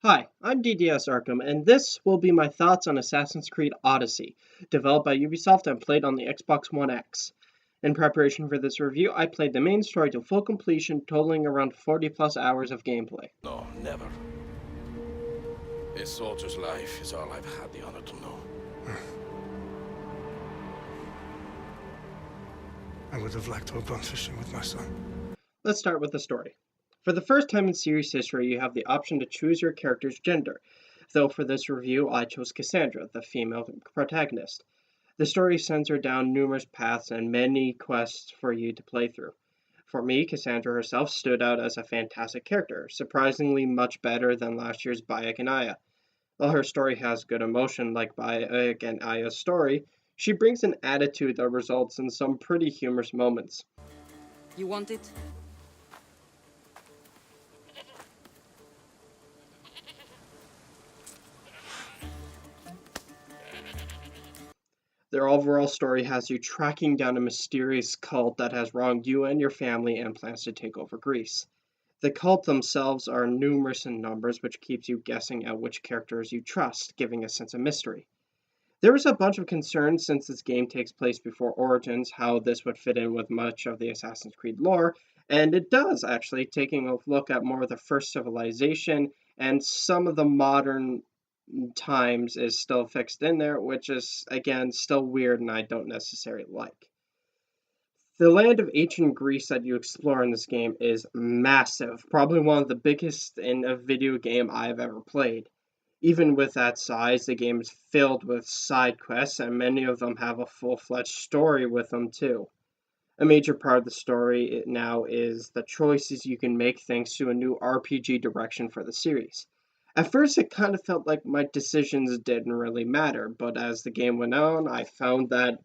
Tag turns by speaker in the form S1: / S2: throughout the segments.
S1: Hi, I'm DDS Arkham, and this will be my thoughts on Assassin's Creed Odyssey, developed by Ubisoft and played on the Xbox One X. In preparation for this review, I played the main story to full completion, totaling around 40 plus hours of gameplay.
S2: No, never. A soldier's life is all I've had the honor to know.
S3: I would have liked to have gone fishing with my son.
S1: Let's start with the story. For the first time in series history, you have the option to choose your character's gender, though for this review I chose Cassandra, the female protagonist. The story sends her down numerous paths and many quests for you to play through. For me, Cassandra herself stood out as a fantastic character, surprisingly much better than last year's Bayek and Aya. While her story has good emotion like Bayek and Aya's story, she brings an attitude that results in some pretty humorous moments.
S4: You want it?
S1: Their overall story has you tracking down a mysterious cult that has wronged you and your family and plans to take over Greece. The cult themselves are numerous in numbers, which keeps you guessing at which characters you trust, giving a sense of mystery. There was a bunch of concern since this game takes place before Origins how this would fit in with much of the Assassin's Creed lore, and it does actually, taking a look at more of the first civilization and some of the modern times is still fixed in there, which is again still weird and I don't necessarily like. The land of ancient Greece that you explore in this game is massive, probably one of the biggest in a video game I've ever played. Even with that size, the game is filled with side quests, and many of them have a full-fledged story with them too. A major part of the story now is the choices you can make thanks to a new RPG direction for the series. At first, it kind of felt like my decisions didn't really matter, but as the game went on, I found that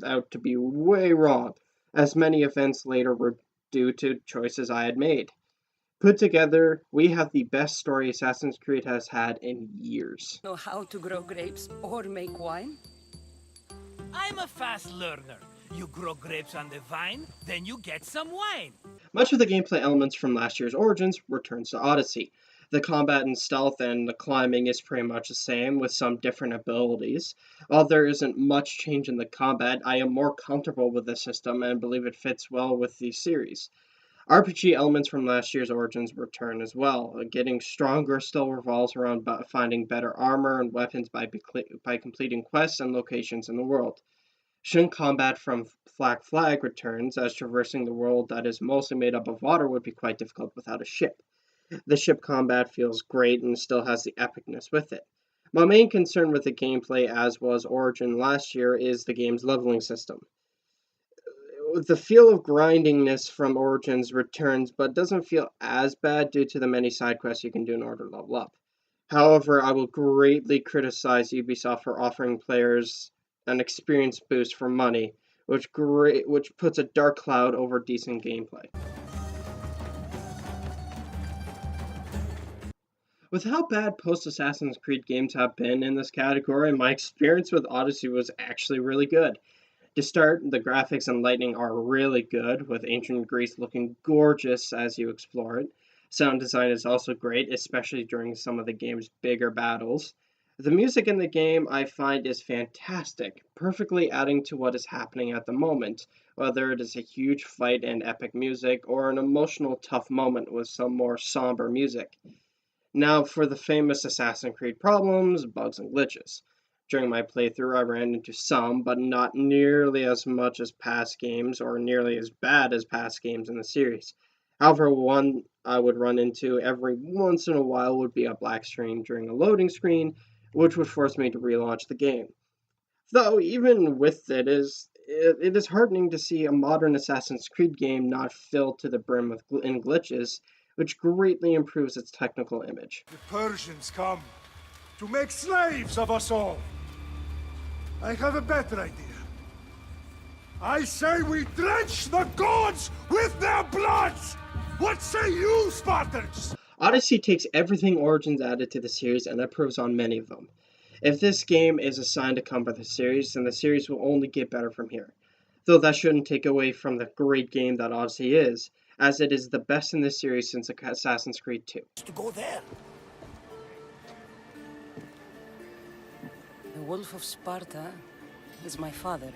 S1: out to be way wrong, as many events later were due to choices I had made. Put together, we have the best story Assassin's Creed has had in years.
S4: Know how to grow grapes or make wine?
S5: I'm a fast learner. You grow grapes on the vine, then you get some wine.
S1: Much of the gameplay elements from last year's Origins returns to Odyssey. The combat and stealth and the climbing is pretty much the same, with some different abilities. While there isn't much change in the combat, I am more comfortable with the system and believe it fits well with the series. RPG elements from last year's Origins return as well. Getting stronger still revolves around finding better armor and weapons by completing quests and locations in the world. Shun combat from Black Flag returns, as traversing the world that is mostly made up of water would be quite difficult without a ship. The ship combat feels great and still has the epicness with it. My main concern with the gameplay, as was Origin last year, is the game's leveling system. The feel of grindingness from Origins returns, but doesn't feel as bad due to the many side quests you can do in order to level up. However, I will greatly criticize Ubisoft for offering players an experience boost for money, which puts a dark cloud over decent gameplay. With how bad post-Assassin's Creed games have been in this category, my experience with Odyssey was actually really good. To start, the graphics and lighting are really good, with ancient Greece looking gorgeous as you explore it. Sound design is also great, especially during some of the game's bigger battles. The music in the game I find is fantastic, perfectly adding to what is happening at the moment, whether it is a huge fight and epic music or an emotional tough moment with some more somber music. Now for the famous Assassin's Creed problems, bugs, and glitches. During my playthrough, I ran into some, but not nearly as much as past games or nearly as bad as past games in the series. However, one I would run into every once in a while would be a black screen during a loading screen, which would force me to relaunch the game. Though, even with it is heartening to see a modern Assassin's Creed game not filled to the brim in glitches, which greatly improves its technical image.
S3: The Persians come to make slaves of us all. I have a better idea. I say we drench the gods with their bloods! What say you, Spartans?
S1: Odyssey takes everything Origins added to the series and improves on many of them. If this game is a sign to come for the series, then the series will only get better from here. Though that shouldn't take away from the great game that Odyssey is, as it is the best in this series since Assassin's Creed 2.
S2: To go there.
S4: Wolf of Sparta is my father.